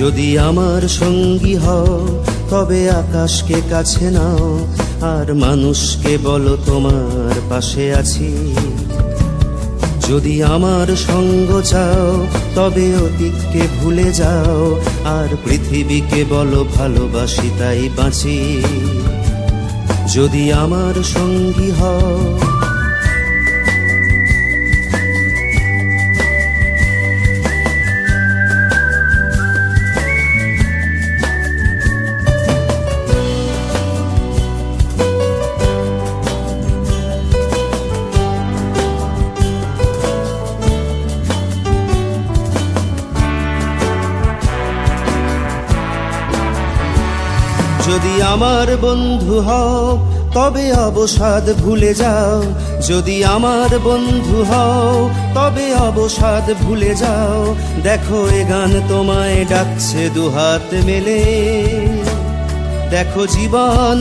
যদি আমার সঙ্গী হও তবে আকাশকে কাছে নাও, আর মানুষকে বলো তোমার পাশে আছি। যদি আমার সঙ্গ চাও তবে অতীতকে ভুলে যাও, আর পৃথিবীকে বলো ভালোবাসি তাই বাঁচি। যদি আমার সঙ্গী হও। যদি আমার বন্ধু হও তবে অবসাদ ভুলে যাও, যদি আমার বন্ধু হও তবে অবসাদ ভুলে যাও। দেখো এ গান তোমায় ডাকছে দুহাত মেলে, দেখো জীবন